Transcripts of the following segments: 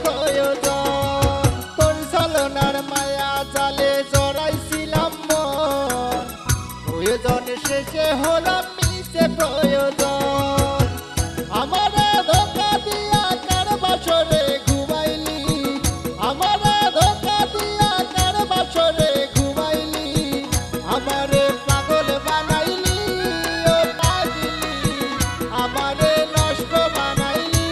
প্রয়োজন। তোর ছলনার মায়া জালে জড়াইছিলাম মন, প্রয়োজন শেষে হলাম মিছে প্রয়োজন। আমারে ধোঁকা দিয়া কার বাসরে ঘুমাইলি, আমারে ধোঁকা দিয়া কার বাসরে ঘুমাইলি, আমারে পাগল বানাইলি ও পাগলি, আমারে নষ্ট বানাইলি।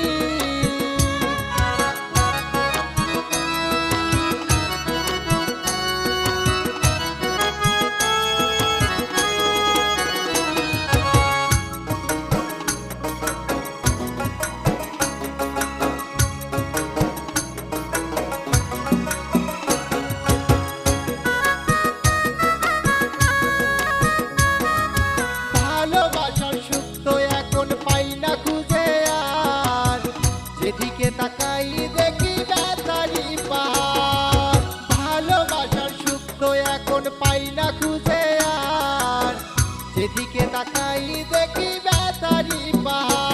ভালোবাসার সুখ তো এখন পাই না খুঁজে আর, যেদিকে তাকাই দেখি ব্যথারই পাহাড়। ভালোবাসার সুখ তো এখন পাই না খুঁজে আর, যেদিকে তাকাই দেখি ব্যথারই পাহাড়।